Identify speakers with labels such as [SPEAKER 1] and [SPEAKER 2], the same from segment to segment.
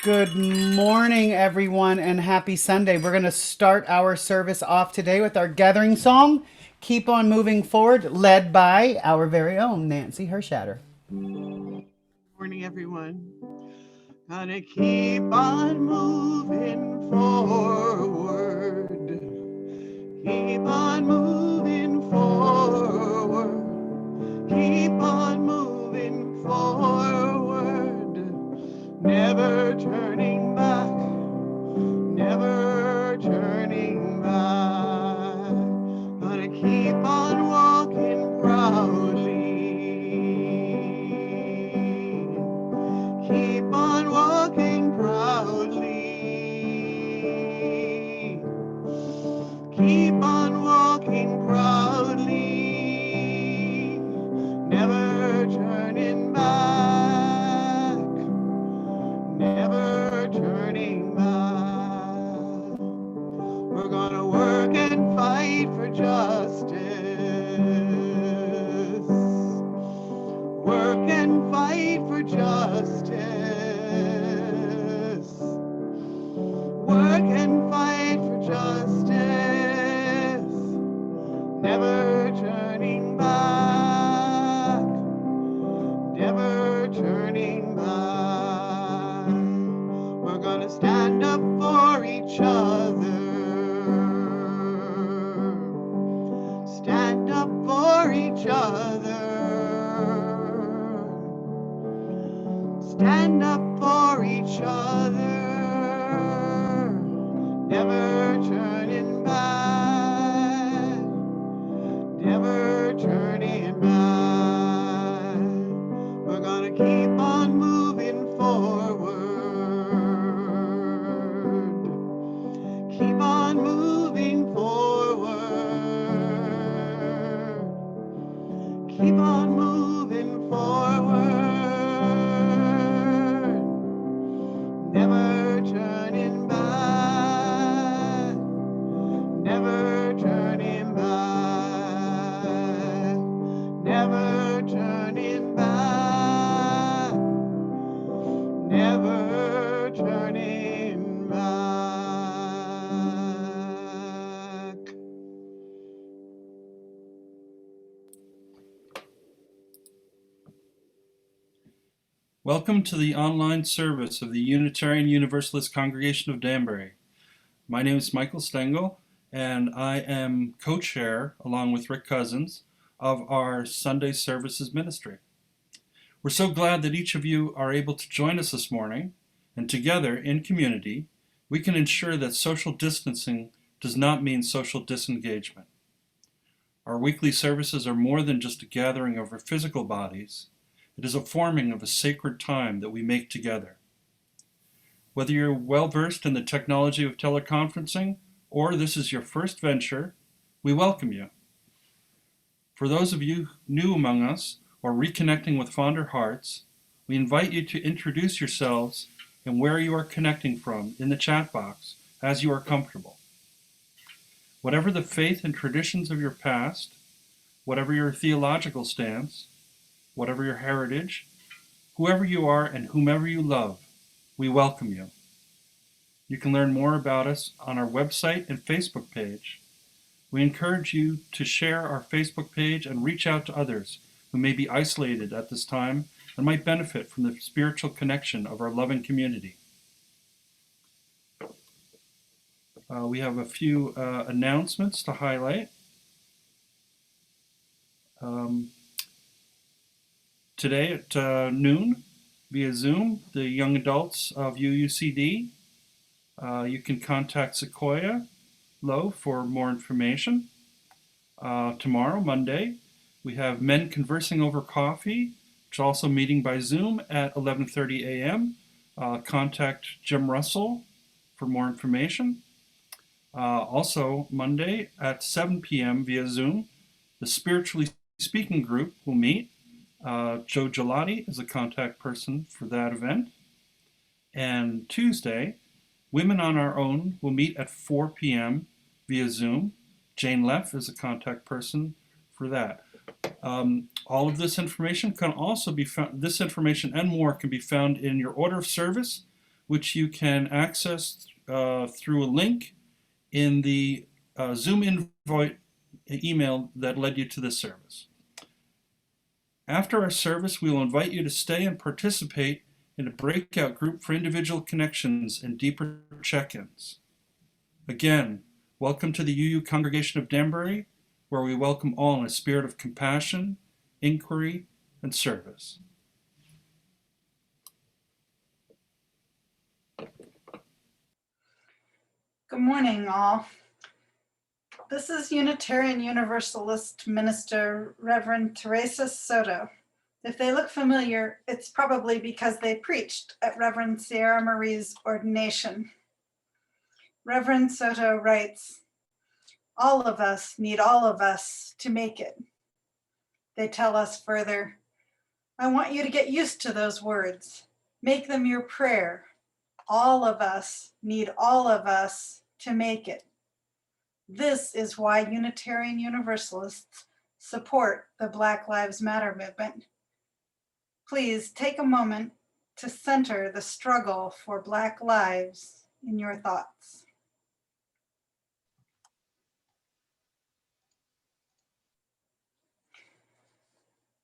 [SPEAKER 1] Good morning, everyone, and happy Sunday. We're going to start our service off today with our gathering song, Keep On Moving Forward, led by our very own Nancy Hershatter.
[SPEAKER 2] Morning, everyone. Gonna keep on moving forward. Keep on moving forward. Keep on moving forward. Never turning back. Never turning back. Gonna keep on walking proudly. Keep on walking proudly. Keep on walking proudly. Never turning back. Never turning back. We're gonna work and fight for justice. Work and fight for justice. Work and fight for justice. Never turning back. Never turning back. We're gonna stand up for each other. Stand up for each other. Stand up for each other. Never turning back. Never turning back. We're gonna keep on moving forward. Keep on moving forward. Keep on moving forward. Never turning back. Never turning back. Never turning back. Never turning back.
[SPEAKER 3] Welcome to the online service of the Unitarian Universalist Congregation of Danbury. My name is Michael Stengel, and I am co-chair, along with Rick Cousins, of our Sunday Services Ministry. We're so glad that each of you are able to join us this morning, and together, in community, we can ensure that social distancing does not mean social disengagement. Our weekly services are more than just a gathering of our physical bodies. It is a forming of a sacred time that we make together. Whether you're well versed in the technology of teleconferencing or this is your first venture, we welcome you. For those of you new among us or reconnecting with fonder hearts, we invite you to introduce yourselves and where you are connecting from in the chat box as you are comfortable. Whatever the faith and traditions of your past, whatever your theological stance, whatever your heritage, whoever you are and whomever you love, we welcome you. You can learn more about us on our website and Facebook page. We encourage you to share our Facebook page and reach out to others who may be isolated at this time and might benefit from the spiritual connection of our loving community. We have a few announcements to highlight. Today at noon, via Zoom, the young adults of UUCD, you can contact Sequoia Low for more information. Tomorrow, Monday, we have Men Conversing Over Coffee, which is also meeting by Zoom at 11:30 a.m. Contact Jim Russell for more information. Also, Monday at 7 p.m. via Zoom, the Spiritually Speaking group will meet. Joe Gelati is a contact person for that event. And Tuesday, Women on Our Own will meet at 4 p.m. via Zoom. Jane Leff is a contact person for that. All of this information can also be found, this information and more can be found in your order of service, which you can access through a link in the Zoom invite email that led you to this service. After our service, we will invite you to stay and participate in a breakout group for individual connections and deeper check-ins. Again, welcome to the UU Congregation of Danbury, where we welcome all in a spirit of compassion, inquiry, and service.
[SPEAKER 4] Good morning, all. This is Unitarian Universalist Minister Reverend Teresa Soto. If they look familiar, it's probably because they preached at Reverend Sierra Marie's ordination. Reverend Soto writes, "All of us need all of us to make it." They tell us further, "I want you to get used to those words. Make them your prayer. All of us need all of us to make it." This is why Unitarian Universalists support the Black Lives Matter movement. Please take a moment to center the struggle for Black lives in your thoughts.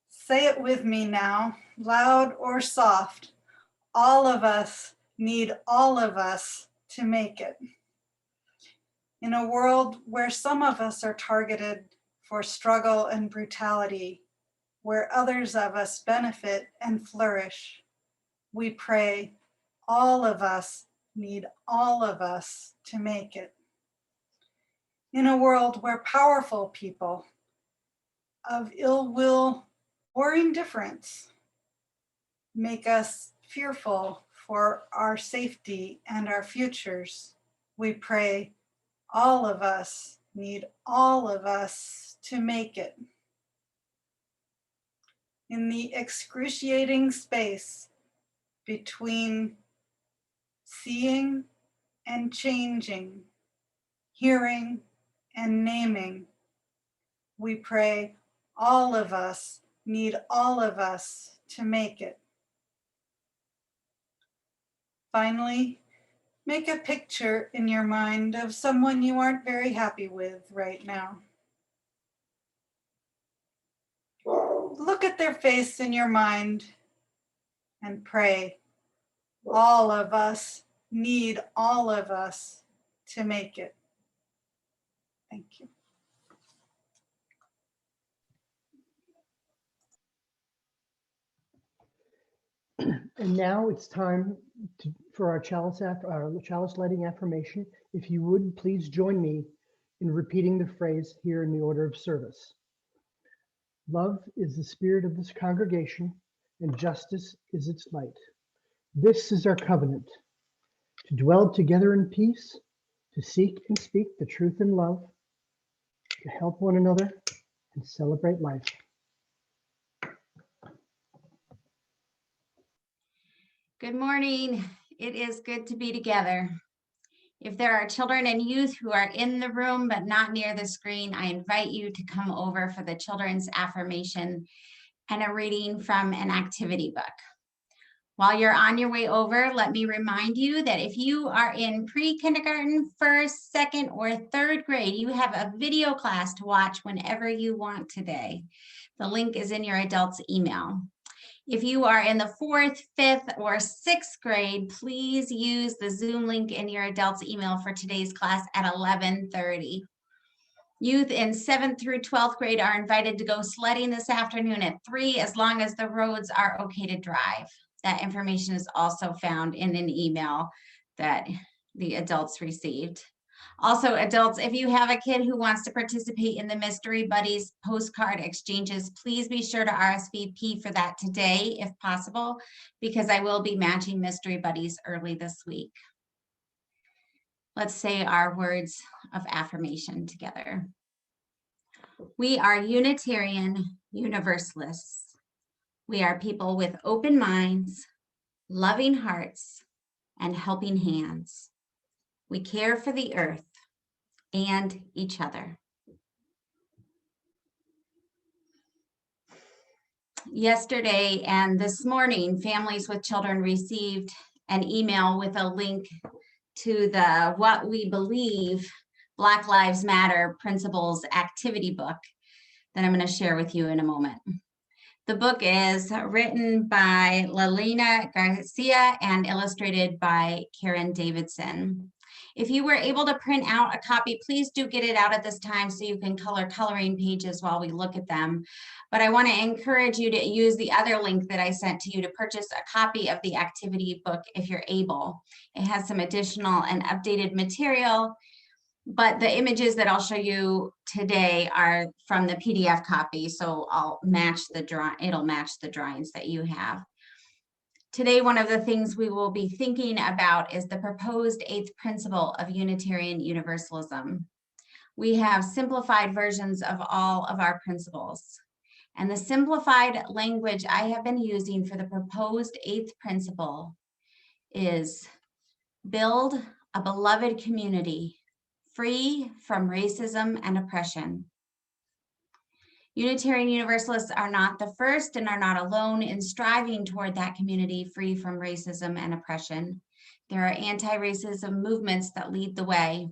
[SPEAKER 4] Say it with me now, loud or soft. All of us need all of us to make it. In a world where some of us are targeted for struggle and brutality, where others of us benefit and flourish, we pray all of us need all of us to make it. In a world where powerful people of ill will or indifference make us fearful for our safety and our futures, we pray all of us need all of us to make it. In the excruciating space between seeing and changing, hearing and naming, we pray all of us need all of us to make it. Finally, make a picture in your mind of someone you aren't very happy with right now. Look at their face in your mind and pray, all of us need all of us to make it. Thank you.
[SPEAKER 5] And now it's time for our chalice lighting affirmation. If you would, please join me in repeating the phrase here in the order of service. Love is the spirit of this congregation, and justice is its light. This is our covenant, to dwell together in peace, to seek and speak the truth in love, to help one another and celebrate life.
[SPEAKER 6] Good morning. It is good to be together. If there are children and youth who are in the room but not near the screen, I invite you to come over for the children's affirmation and a reading from an activity book. While you're on your way over, let me remind you that if you are in pre-kindergarten, first, second, or third grade, you have a video class to watch whenever you want today. The link is in your adult's email. If you are in the 4th, 5th, or 6th grade, please use the Zoom link in your adult's email for today's class at 11:30. Youth in 7th through 12th grade are invited to go sledding this afternoon at 3, as long as the roads are okay to drive. That information is also found in an email that the adults received. Also, adults, if you have a kid who wants to participate in the Mystery Buddies postcard exchanges, please be sure to RSVP for that today, if possible, because I will be matching Mystery Buddies early this week. Let's say our words of affirmation together. We are Unitarian Universalists. We are people with open minds, loving hearts, and helping hands. We care for the earth and each other. Yesterday and this morning, families with children received an email with a link to the What We Believe Black Lives Matter Principles activity book that I'm going to share with you in a moment. The book is written by Lalina Garcia and illustrated by Karen Davidson. If you were able to print out a copy, please do get it out at this time so you can color coloring pages while we look at them. But I want to encourage you to use the other link that I sent to you to purchase a copy of the activity book if you're able. It has some additional and updated material, but the images that I'll show you today are from the PDF copy, so I'll match it'll match the drawings that you have. Today, one of the things we will be thinking about is the proposed 8th principle of Unitarian Universalism. We have simplified versions of all of our principles. And the simplified language I have been using for the proposed 8th principle is build a beloved community free from racism and oppression. Unitarian Universalists are not the first and are not alone in striving toward that community free from racism and oppression. There are anti-racism movements that lead the way.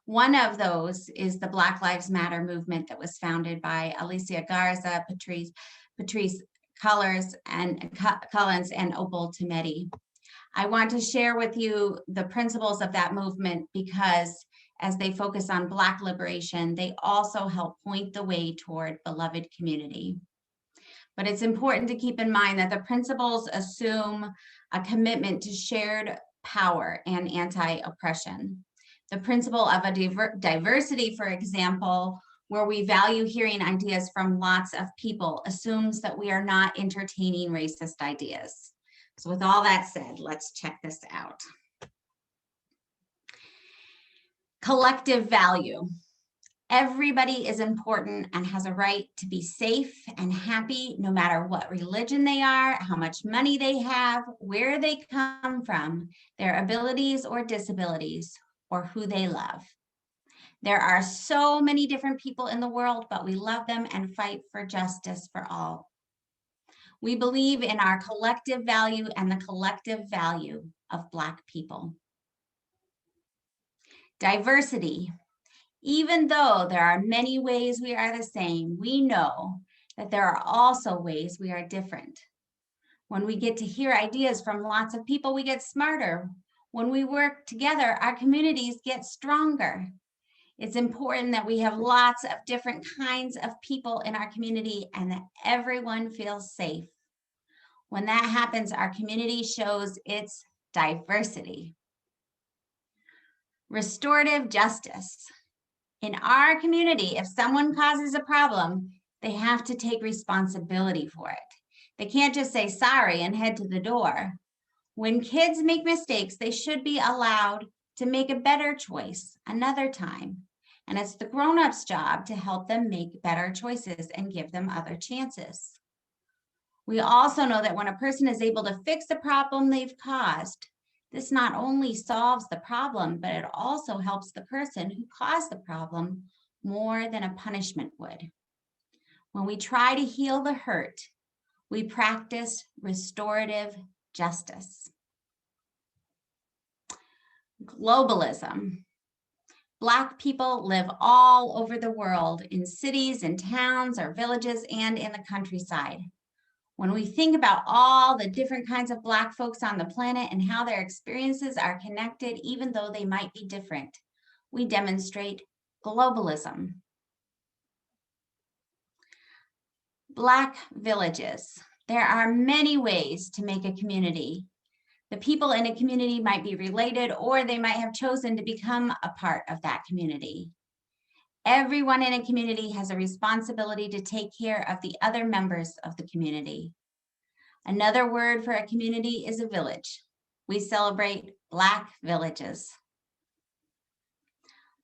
[SPEAKER 6] One of those is the Black Lives Matter movement that was founded by Alicia Garza, Patrisse Cullors, Cullins, and Opal Tometi. I want to share with you the principles of that movement because as they focus on Black liberation, they also help point the way toward beloved community. But it's important to keep in mind that the principles assume a commitment to shared power and anti-oppression. The principle of a diversity, for example, where we value hearing ideas from lots of people, assumes that we are not entertaining racist ideas. So with all that said, let's check this out. Collective value. Everybody is important and has a right to be safe and happy no matter what religion they are, how much money they have, where they come from, their abilities or disabilities, or who they love. There are so many different people in the world, but we love them and fight for justice for all. We believe in our collective value and the collective value of Black people. Diversity. Even though there are many ways we are the same, we know that there are also ways we are different. When we get to hear ideas from lots of people, we get smarter. When we work together, our communities get stronger. It's important that we have lots of different kinds of people in our community and that everyone feels safe. When that happens, our community shows its diversity. Restorative justice. In our community, if someone causes a problem, they have to take responsibility for it. They can't just say sorry and head to the door. When kids make mistakes, they should be allowed to make a better choice another time. And it's the grown-ups' job to help them make better choices and give them other chances. We also know that when a person is able to fix the problem they've caused, this not only solves the problem, but it also helps the person who caused the problem more than a punishment would. When we try to heal the hurt, we practice restorative justice. Globalism. Black people live all over the world in cities and towns or villages and in the countryside. When we think about all the different kinds of Black folks on the planet and how their experiences are connected, even though they might be different, we demonstrate globalism. Black villages. There are many ways to make a community. The people in a community might be related, or they might have chosen to become a part of that community. Everyone in a community has a responsibility to take care of the other members of the community. Another word for a community is a village. We celebrate Black villages.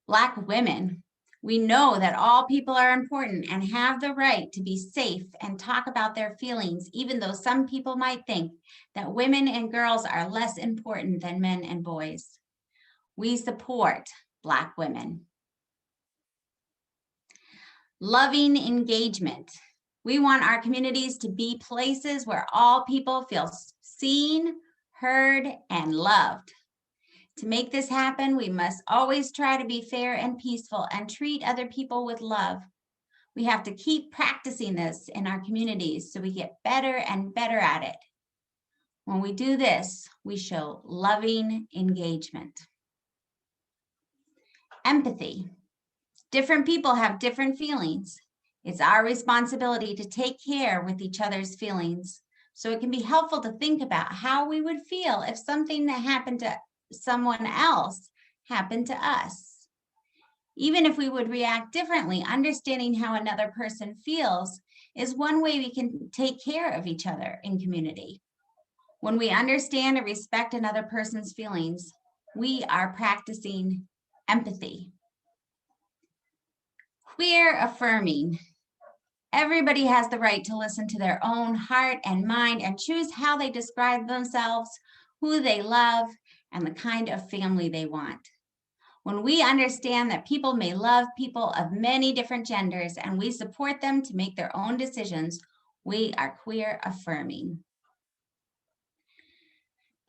[SPEAKER 6] Black women. We know that all people are important and have the right to be safe and talk about their feelings, even though some people might think that women and girls are less important than men and boys. We support Black women. Loving engagement. We want our communities to be places where all people feel seen, heard, and loved. To make this happen, we must always try to be fair and peaceful and treat other people with love. We have to keep practicing this in our communities so we get better and better at it. When we do this, we show loving engagement. Empathy. Different people have different feelings. It's our responsibility to take care with each other's feelings. So it can be helpful to think about how we would feel if something that happened to someone else happened to us. Even if we would react differently, understanding how another person feels is one way we can take care of each other in community. When we understand and respect another person's feelings, we are practicing empathy. Queer affirming. Everybody has the right to listen to their own heart and mind and choose how they describe themselves, who they love, and the kind of family they want. When we understand that people may love people of many different genders and we support them to make their own decisions, we are queer affirming.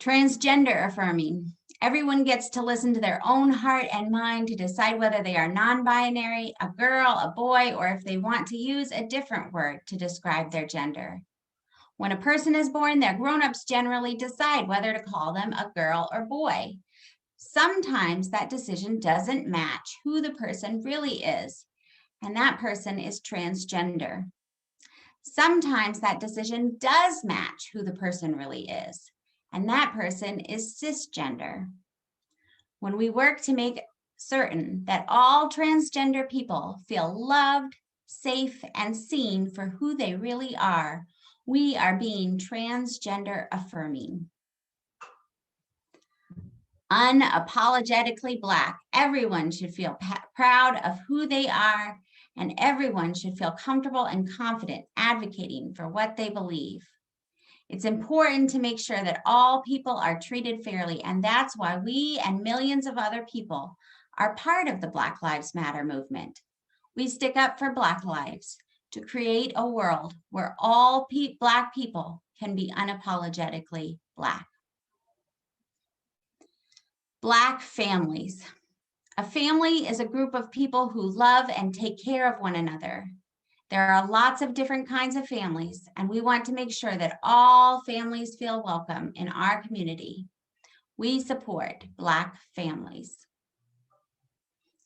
[SPEAKER 6] Transgender affirming. Everyone gets to listen to their own heart and mind to decide whether they are non-binary, a girl, a boy, or if they want to use a different word to describe their gender. When a person is born, their grown-ups generally decide whether to call them a girl or boy. Sometimes that decision doesn't match who the person really is, and that person is transgender. Sometimes that decision does match who the person really is, and that person is cisgender. When we work to make certain that all transgender people feel loved, safe, and seen for who they really are, we are being transgender affirming. Unapologetically Black. Everyone should feel proud of who they are, and everyone should feel comfortable and confident advocating for what they believe. It's important to make sure that all people are treated fairly, and that's why we and millions of other people are part of the Black Lives Matter movement. We stick up for Black lives to create a world where all Black people can be unapologetically Black. Black families. A family is a group of people who love and take care of one another. There are lots of different kinds of families, and we want to make sure that all families feel welcome in our community. We support Black families.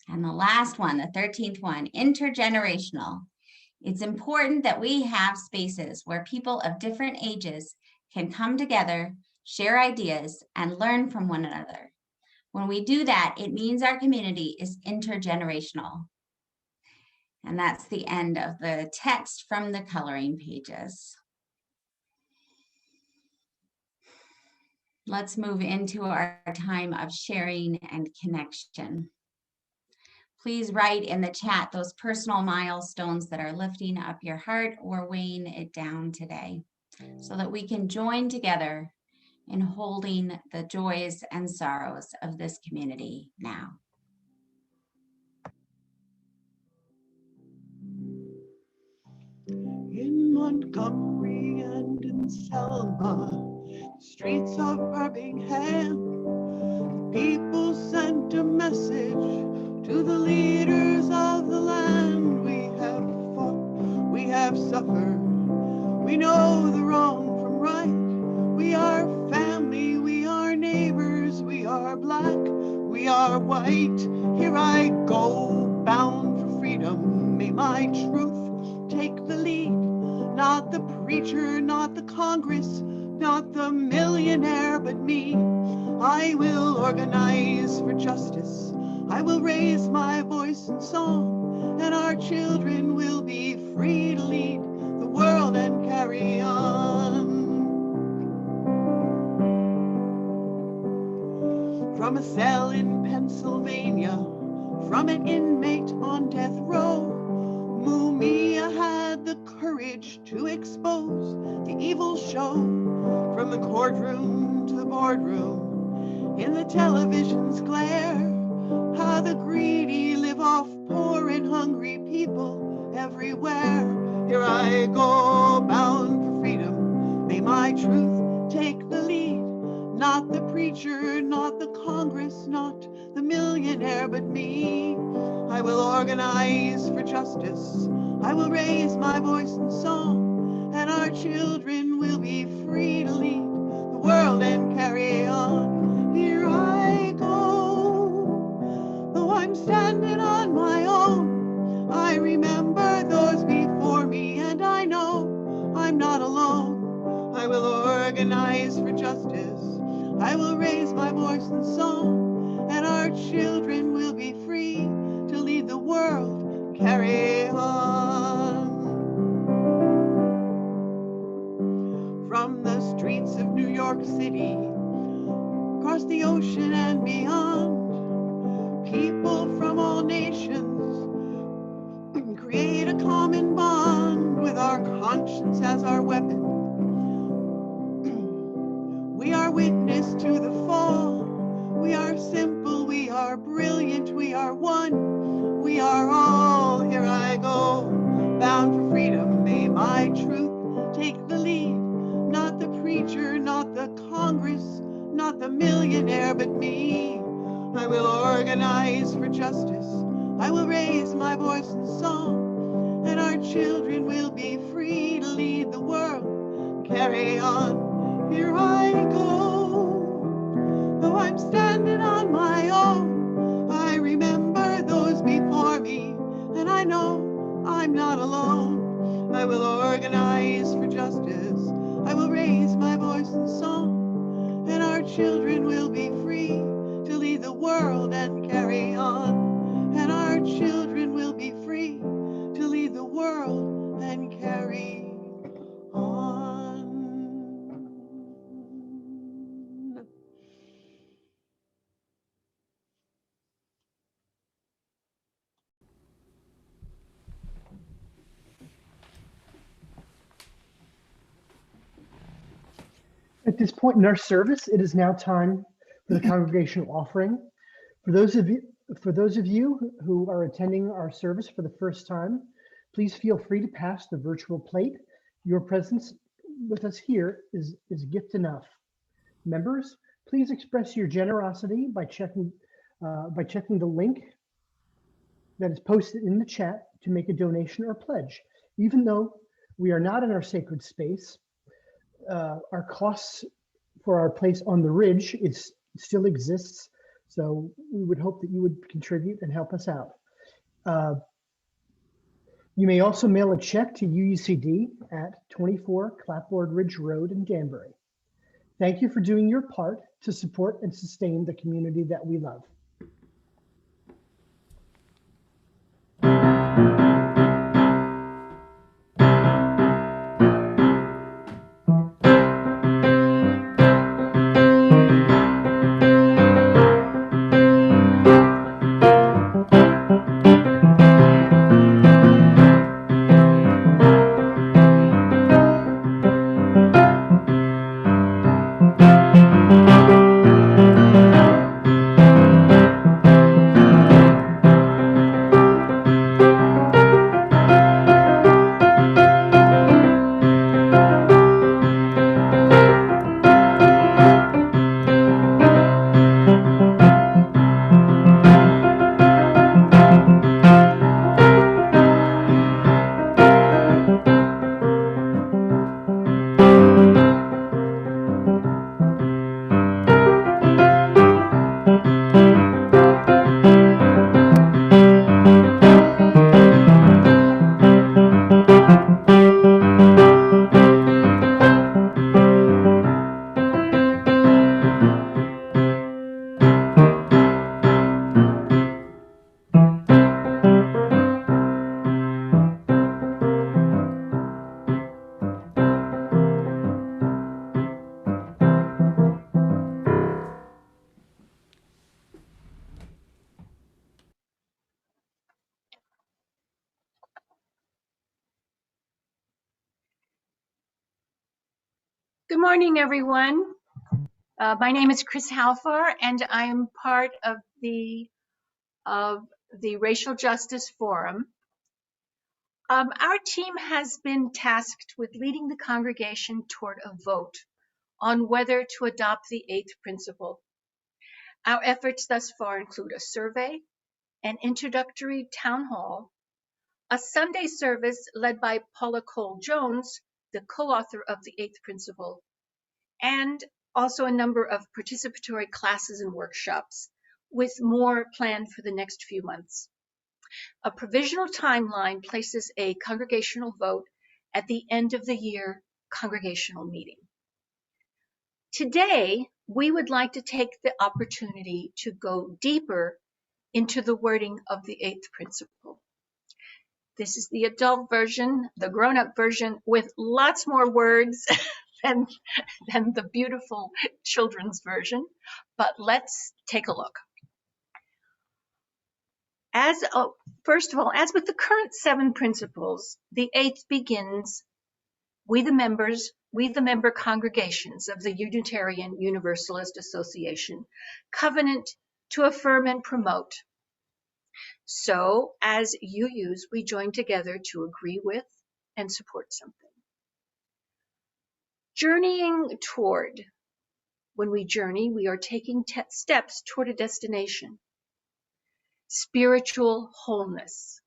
[SPEAKER 6] And the last one, the 13th one, intergenerational. It's important that we have spaces where people of different ages can come together, share ideas, and learn from one another. When we do that, it means our community is intergenerational. And that's the end of the text from the coloring pages. Let's move into our time of sharing and connection. Please write in the chat those personal milestones that are lifting up your heart or weighing it down today, so that we can join together in holding the joys and sorrows of this community now.
[SPEAKER 2] In Montgomery and in Selma, streets of Birmingham, people sent a message to the leaders of the land. We have fought, we have suffered, we know the wrong from right. We are family, we are neighbors, we are Black, we are white. Here I go, bound for freedom. May my truth take the lead. Not the preacher, not the Congress, not the millionaire, but me. I will organize for justice. I will raise my voice in song, and our children will be free to lead the world and carry on. From a cell in Pennsylvania, from an inmate on death row, Mumia had the courage to expose the evil show. From the courtroom to the boardroom, in the television's glare, how the greedy live off poor and hungry people everywhere. Here I go, bound for freedom. May my truth take the lead. preacher, not the Congress, not the millionaire, but me. I will organize for justice. I will raise my voice in song, and our children will be free to lead the world and carry on. Here I go, though I'm standing on my own. I remember those before me, and I know I'm not alone. I will organize for justice. I will raise my voice in song, and our children will be free to lead the world, carry on. From the streets of New York City, across the ocean and beyond, people from all nations create a common bond with our conscience as our weapon. We are witness to the fall. We are simple, we are brilliant, we are one. We are all, here I go, bound for freedom. May my truth take the lead. Not the preacher, not the Congress, not the millionaire, but me. I will organize for justice. I will raise my voice in song, and our children will be free to lead the world, carry on. Here I go, though I'm standing on my own. I remember those before me, and I know I'm not alone. I will organize for justice. I will raise my voice in song, and our children will be free to lead the world and carry on. And our children will be free to lead the world and carry on.
[SPEAKER 5] At this point in our service, it is now time for the congregational offering. For those of you who are attending our service for the first time, please feel free to pass the virtual plate. Your presence with us here is gift enough. Members, please express your generosity by checking the link that is posted in the chat to make a donation or pledge. Even though we are not in our sacred space, our costs for our place on the ridge still exists. So we would hope that you would contribute and help us out. You may also mail a check to UUCD at 24 Clapboard Ridge Road in Danbury. Thank you for doing your part to support and sustain the community that we love.
[SPEAKER 7] Good morning, everyone. My name is Chris Halfor, and I am part of the Racial Justice Forum. Our team has been tasked with leading the congregation toward a vote on whether to adopt the eighth principle Our efforts thus far include a survey, an introductory town hall, a Sunday service led by Paula Cole-Jones, the co-author of the Eighth Principle, and also a number of participatory classes and workshops, with more planned for the next few months. A provisional timeline places a congregational vote at the end of the year congregational meeting. Today, we would like to take the opportunity to go deeper into the wording of the Eighth Principle. This is the adult version, the grown-up version, with lots more words than the beautiful children's version, but let's take a look. First of all, as with the current 7 principles, the 8th begins, we the member congregations of the Unitarian Universalist Association, covenant to affirm and promote. So, as UUs, we join together to agree with and support something. Journeying toward. When we journey, we are taking steps toward a destination. Spiritual wholeness.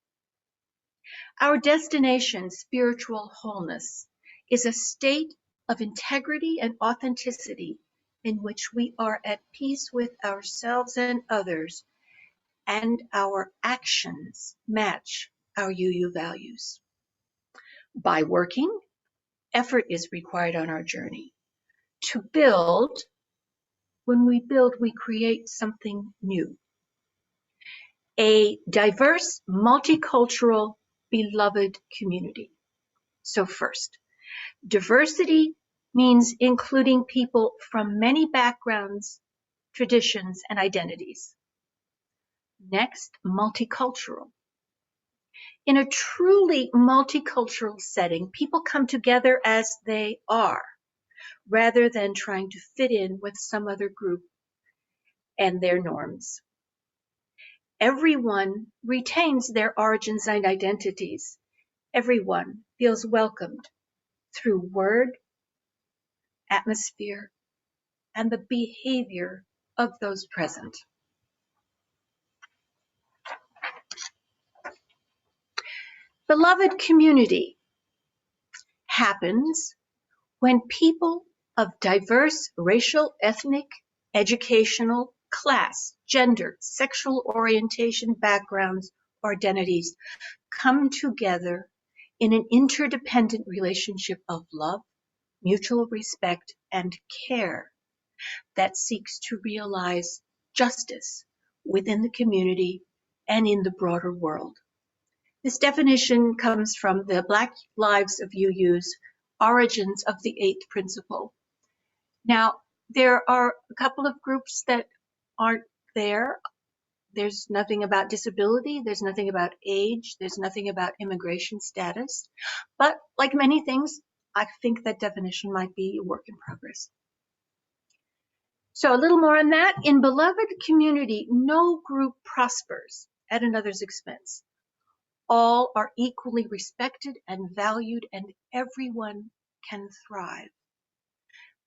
[SPEAKER 7] Our destination, spiritual wholeness, is a state of integrity and authenticity in which we are at peace with ourselves and others, and our actions match our UU values. By working, effort is required on our journey. To build, when we build, we create something new. A diverse, multicultural, beloved community. So first, diversity means including people from many backgrounds, traditions, and identities. Next, multicultural. In a truly multicultural setting, people come together as they are, rather than trying to fit in with some other group and their norms. Everyone retains their origins and identities. Everyone feels welcomed through word, atmosphere, and the behavior of those present. Beloved community happens when people of diverse racial, ethnic, educational, class, gender, sexual orientation, backgrounds, or identities come together in an interdependent relationship of love, mutual respect, and care that seeks to realize justice within the community and in the broader world. This definition comes from the Black Lives of UUs, Origins of the Eighth Principle. Now, there are a couple of groups that aren't there. There's nothing about disability, there's nothing about age, there's nothing about immigration status. But like many things, I think that definition might be a work in progress. So a little more on that. In beloved community, no group prospers at another's expense. All are equally respected and valued, and everyone can thrive.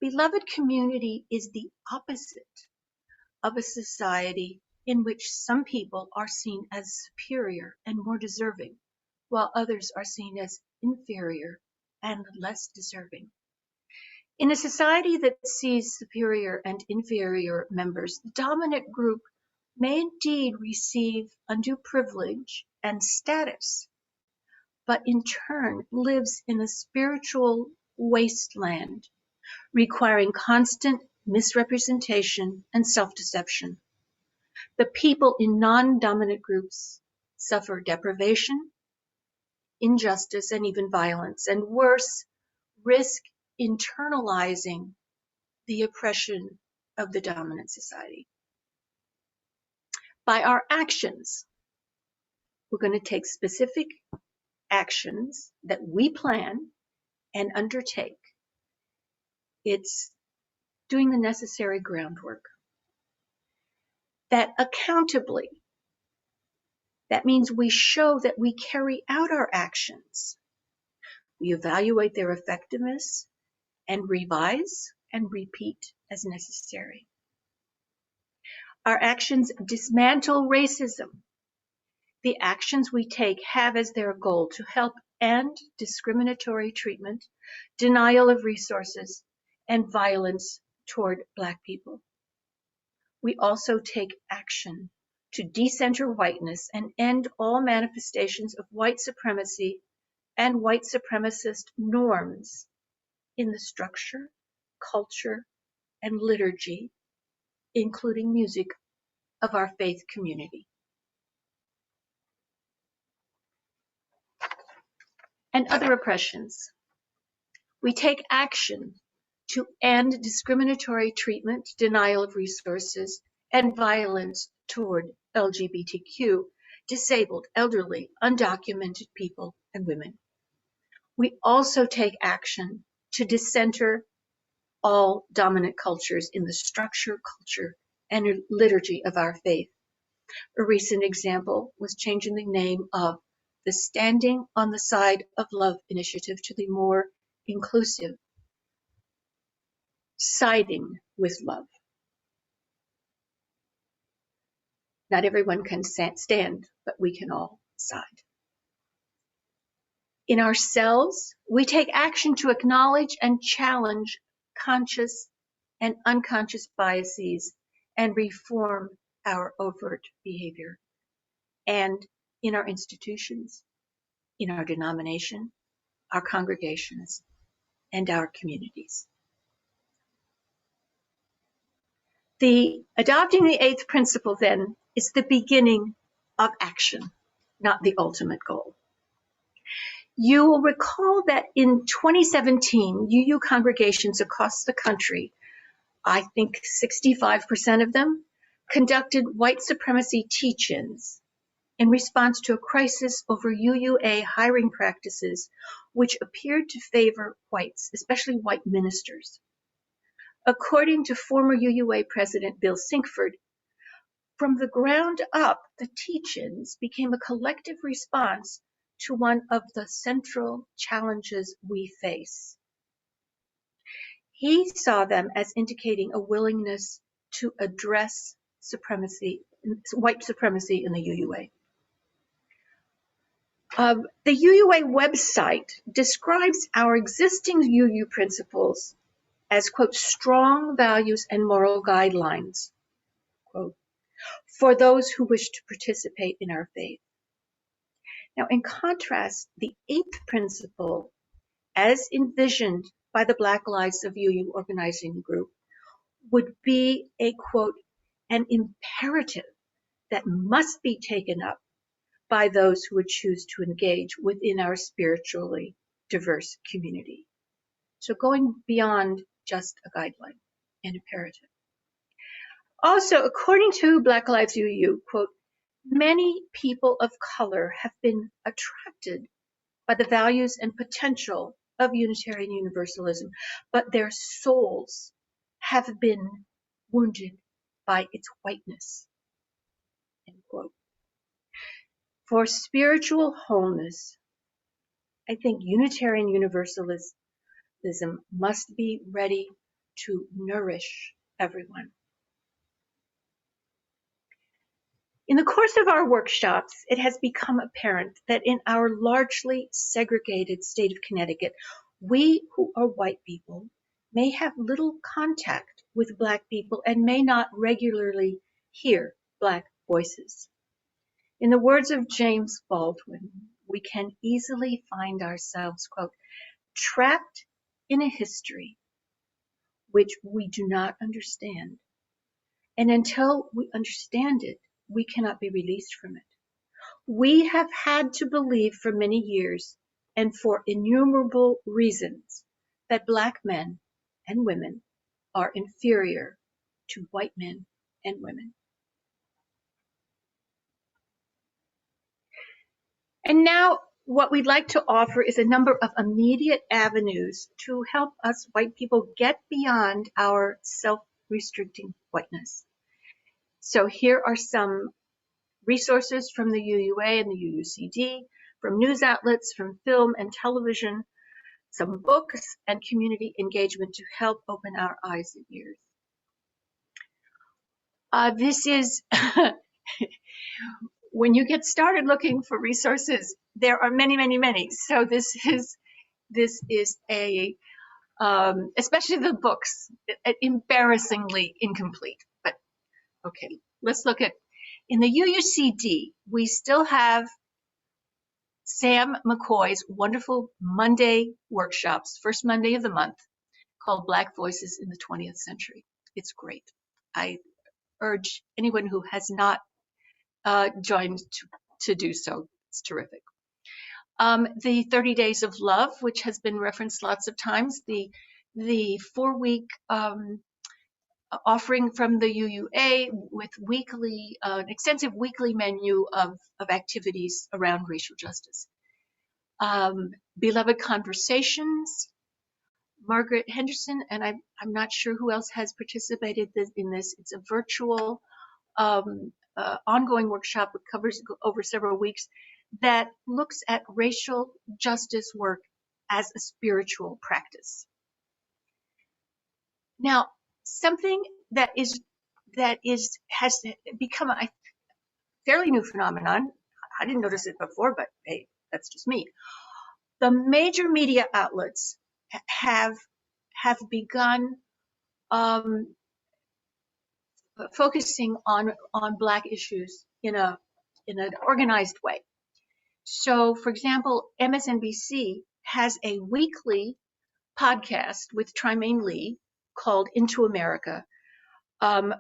[SPEAKER 7] Beloved community is the opposite of a society in which some people are seen as superior and more deserving, while others are seen as inferior and less deserving. In a society that sees superior and inferior members, the dominant group may indeed receive undue privilege and status, but in turn lives in a spiritual wasteland, requiring constant misrepresentation and self-deception. The people in non-dominant groups suffer deprivation, injustice, and even violence, and worse, risk internalizing the oppression of the dominant society. By our actions, we're going to take specific actions that we plan and undertake. It's doing the necessary groundwork. That accountably, that means we show that we carry out our actions. We evaluate their effectiveness and revise and repeat as necessary. Our actions dismantle racism. The actions we take have as their goal to help end discriminatory treatment, denial of resources, and violence toward Black people. We also take action to decenter whiteness and end all manifestations of white supremacy and white supremacist norms in the structure, culture, and liturgy, including music, of our faith community. And other oppressions. We take action to end discriminatory treatment, denial of resources, and violence toward LGBTQ, disabled, elderly, undocumented people, and women. We also take action to decenter all dominant cultures in the structure, culture, and liturgy of our faith. A recent example was changing the name of the Standing on the Side of Love initiative to the more inclusive Siding with Love. Not everyone can stand, but we can all side. In ourselves, we take action to acknowledge and challenge conscious and unconscious biases and reform our overt behavior. And in our institutions, in our denomination, our congregations, and our communities. Adopting the eighth principle, then, is the beginning of action, not the ultimate goal. You will recall that in 2017, UU congregations across the country, I think 65% of them, conducted white supremacy teach-ins in response to a crisis over UUA hiring practices, which appeared to favor whites, especially white ministers. According to former UUA President Bill Sinkford, from the ground up, the teach-ins became a collective response to one of the central challenges we face. He saw them as indicating a willingness to address white supremacy in the UUA. The UUA website describes our existing UU principles as, quote, strong values and moral guidelines, quote, for those who wish to participate in our faith. Now, in contrast, the eighth principle, as envisioned by the Black Lives of UU organizing group, would be a, quote, an imperative that must be taken up by those who would choose to engage within our spiritually diverse community. So going beyond just a guideline, an imperative. Also, according to Black Lives UU, quote, many people of color have been attracted by the values and potential of Unitarian Universalism, but their souls have been wounded by its whiteness, end quote. For spiritual wholeness, I think Unitarian Universalism must be ready to nourish everyone. In the course of our workshops, it has become apparent that in our largely segregated state of Connecticut, we who are white people may have little contact with Black people and may not regularly hear Black voices. In the words of James Baldwin, we can easily find ourselves, quote, trapped in a history which we do not understand. And until we understand it, we cannot be released from it. We have had to believe for many years and for innumerable reasons that Black men and women are inferior to white men and women. And now what we'd like to offer is a number of immediate avenues to help us white people get beyond our self-restricting whiteness. So here are some resources from the UUA and the UUCD, from news outlets, from film and television, some books and community engagement to help open our eyes and ears. This is, when you get started looking for resources, there are many, many, many. So this is a, especially the books, embarrassingly incomplete. But okay, let's look at, in the UUCD, we still have Sam McCoy's wonderful Monday workshops, first Monday of the month, called Black Voices in the 20th Century. It's great. I urge anyone who has not joined to do so. It's terrific. The 30 Days of Love, which has been referenced lots of times, the 4-week offering from the UUA with weekly, an extensive weekly menu of activities around racial justice. Beloved Conversations, Margaret Henderson, and I'm not sure who else has participated in this. It's a virtual ongoing workshop that covers over several weeks that looks at racial justice work as a spiritual practice. Now, something that has become a fairly new phenomenon. I didn't notice it before, but hey, that's just me. The major media outlets have begun focusing on Black issues in an organized way. So, for example, MSNBC has a weekly podcast with Trymaine Lee called Into America,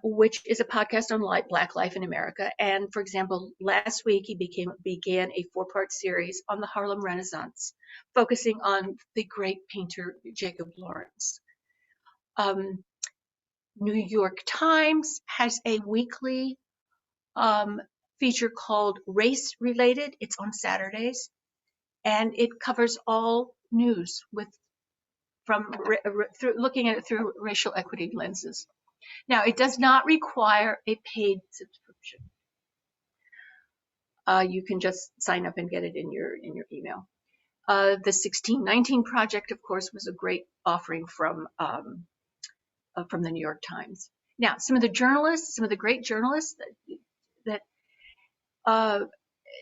[SPEAKER 7] which is a podcast on Black life in America. And for example, last week he began a 4-part series on the Harlem Renaissance, focusing on the great painter Jacob Lawrence. New York Times has a weekly feature called Race Related. It's on Saturdays, and it covers all news looking at it through racial equity lenses. Now, it does not require a paid subscription. You can just sign up and get it in your email. The 1619 Project, of course, was a great offering from the New York Times. Now, some of the great journalists that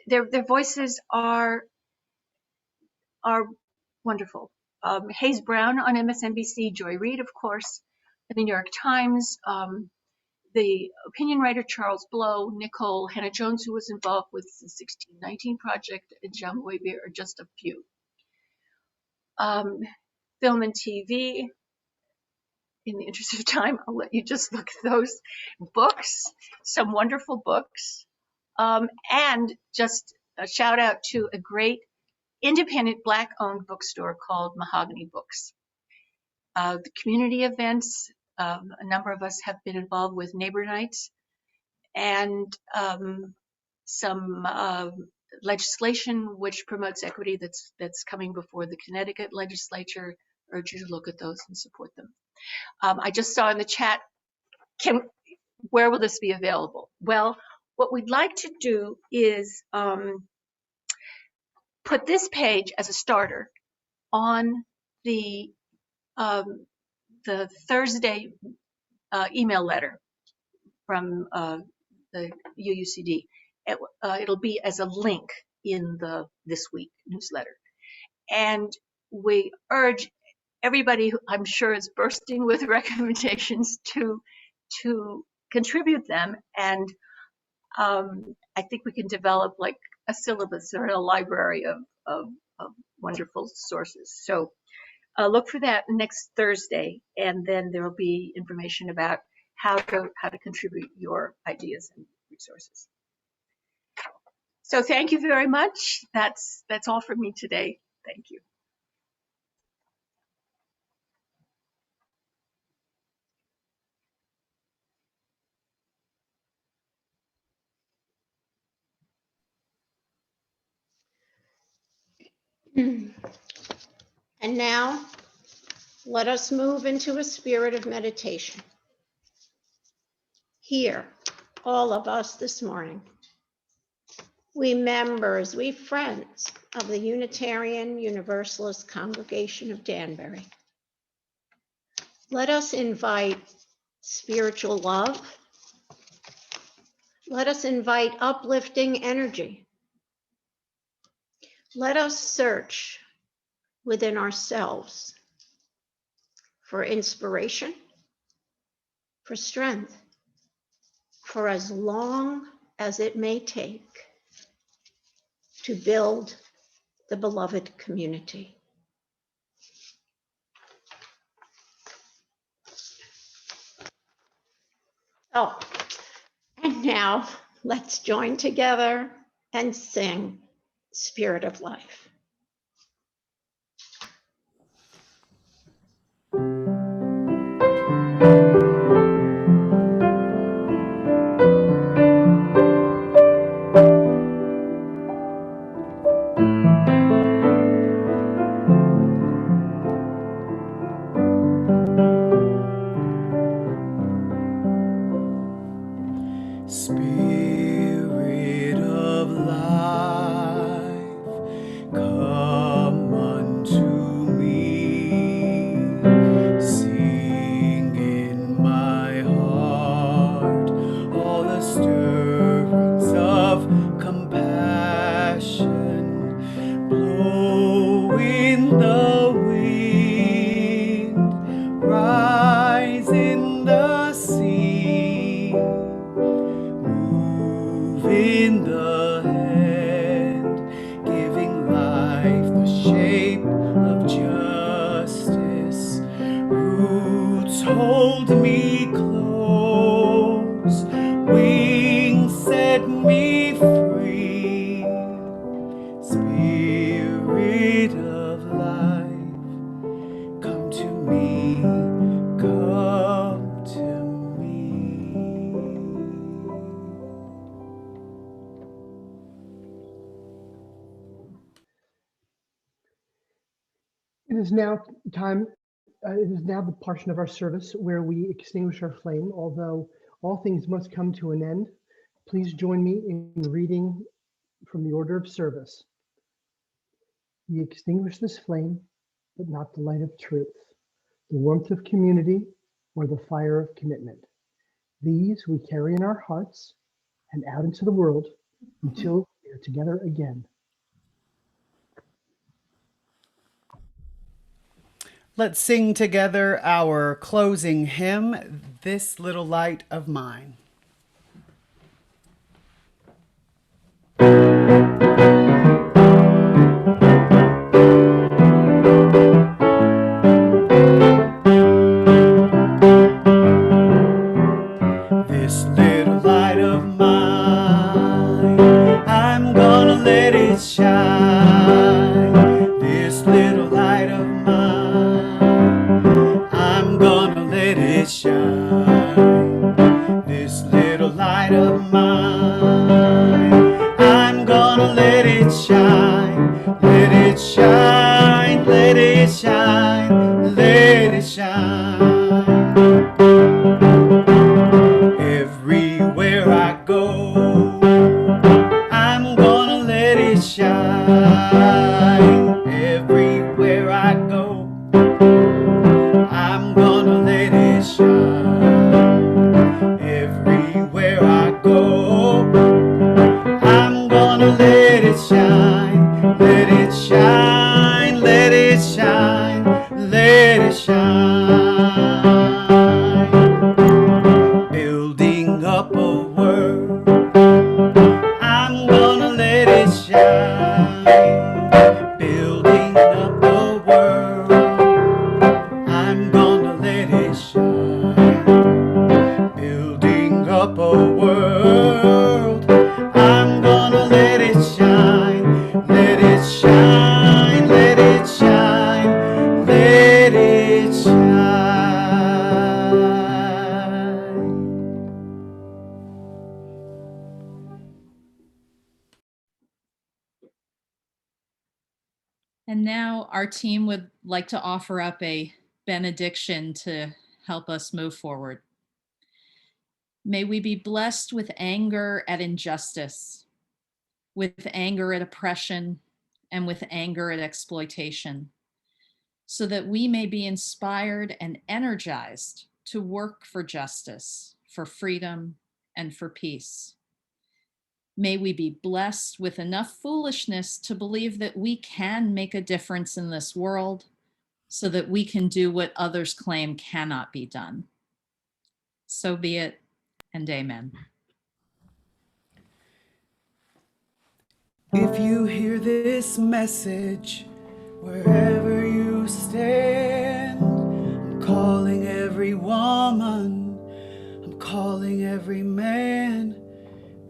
[SPEAKER 7] their voices are wonderful. Hayes Brown on MSNBC, Joy Reid, of course, the New York Times, the opinion writer Charles Blow, Nicole Hannah-Jones, who was involved with the 1619 Project, and John Waybe are just a few. Film and TV. In the interest of time, I'll let you just look at those books, some wonderful books, and just a shout out to a great independent Black-owned bookstore called Mahogany Books. The community events, a number of us have been involved with Neighbor Nights, and some legislation which promotes equity that's coming before the Connecticut legislature. I urge you to look at those and support them. I just saw in the chat, where will this be available? Well, what we'd like to do is put this page as a starter on the Thursday email letter from the UUCD. It'll be as a link in the This Week newsletter. And we urge everybody who I'm sure is bursting with recommendations to contribute them. And I think we can develop like a syllabus or a library of wonderful sources. So look for that next Thursday, and then there will be information about how to contribute your ideas and resources. So thank you very much. That's all for me today. Thank you.
[SPEAKER 8] And now, let us move into a spirit of meditation. Here, all of us this morning, we members, we friends of the Unitarian Universalist Congregation of Danbury, let us invite spiritual love, Let us invite uplifting energy. Let us search within ourselves for inspiration, for strength, for as long as it may take to build the beloved community. Oh, and now let's join together and sing Spirit of Life.
[SPEAKER 1] Spirit of life, come unto me. Sing in my heart all the stirrings of compassion. Blow in the wind, rise in the sea. Move in the hand, giving life the shape of justice. Roots hold me close, wings set me free. Spirit of life, come to me, come to me.
[SPEAKER 5] It is now time, it is now the portion of our service where we extinguish our flame. Although all things must come to an end, please join me in reading from the order of service. We extinguish this flame, but not the light of truth, the warmth of community, or the fire of commitment. These we carry in our hearts and out into the world until we are together again.
[SPEAKER 1] Let's sing together our closing hymn, This Little Light of Mine. This little light of mine, I'm gonna let it shine. This little light of mine, I'm gonna let it shine. This little light of mine, I'm gonna let it shine. Let it shine, let it shine, let it shine. Everywhere I go, I'm gonna let it shine. Everywhere I go, I'm gonna let it shine. Everywhere I go, I'm gonna let it shine. Let it shine, let it shine, let it shine. Building up a world, I'm gonna let it shine. Building up a world, I'm gonna let it shine. Building up a world, I'm gonna let it shine. Let it shine, let it shine, let it shine.
[SPEAKER 9] And now our team would like to offer up a benediction to help us move forward. May we be blessed with anger at injustice, with anger at oppression, and with anger at exploitation, so that we may be inspired and energized to work for justice, for freedom, and for peace. May we be blessed with enough foolishness to believe that we can make a difference in this world so that we can do what others claim cannot be done. So be it, and amen.
[SPEAKER 1] If you hear this message, wherever you stand, I'm calling every woman, I'm calling every man.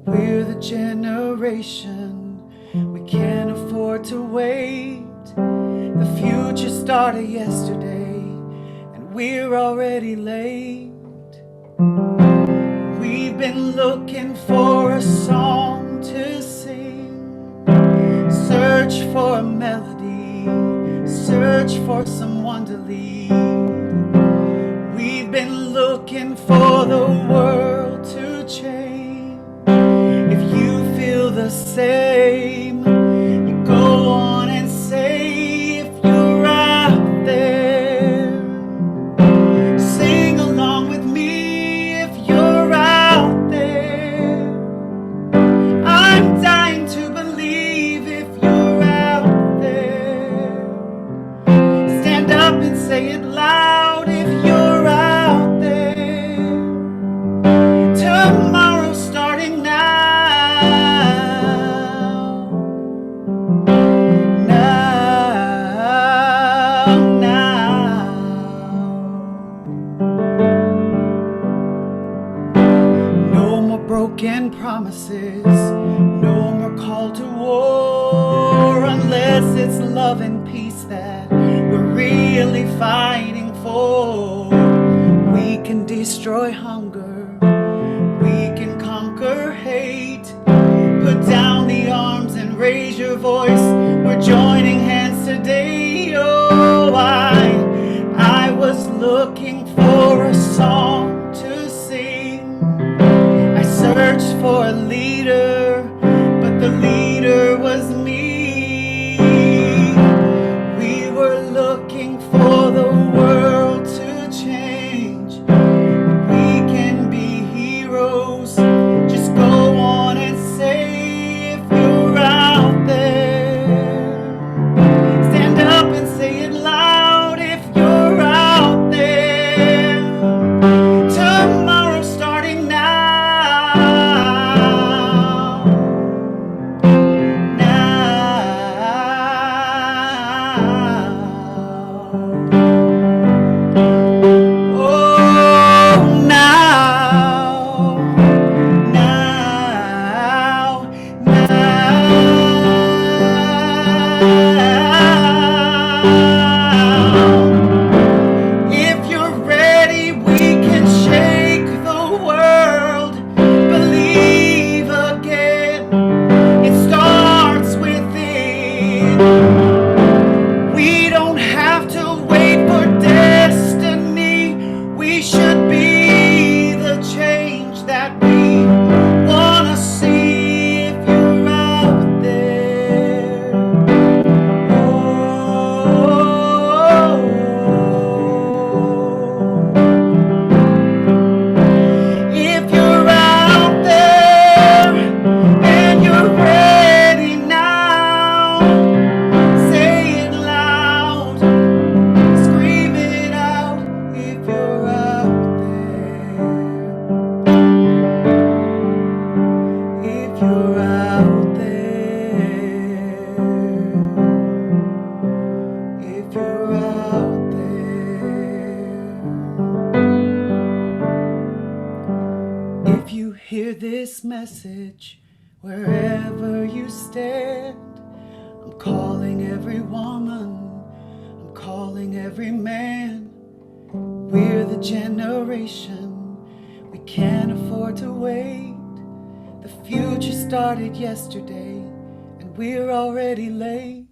[SPEAKER 1] We're the generation, we can't afford to wait. The future started yesterday, and we're already late. We've been looking for a song to sing, search for a melody, search for someone to lead. We've been looking for the world to change. If you feel the same, you go on and say, if you're out there, sing along with me. If you're out there, I'm dying to believe. If you're out there, stand up and say it loud. If you're out there, tomorrow starting now. No more broken promises, no more call to war, unless it's love and peace that we're really fighting for. We can destroy hunger, we can conquer hate. Put down the arms and raise your voice. We're joining hands today. Oh, I was looking for a song to sing. I searched for a leader, but the leader was me. We were looking for the world to change. We can be heroes. Just go on and say, if you're out there, stand up and say it loud. If you're out there, tomorrow starting now. Oh, if you're ready, we can shake the world. Believe again, it starts within. We don't have to wait for destiny. We should be the change that we wanna see. If you're out there, if you're out there and you're ready now, say it loud, scream it out. If you're out there, if you're out there, if you're out there. If you hear this message, wherever you stand, I'm calling every woman, I'm calling every man. We're the generation, we can't afford to wait. The future started yesterday, and we're already late.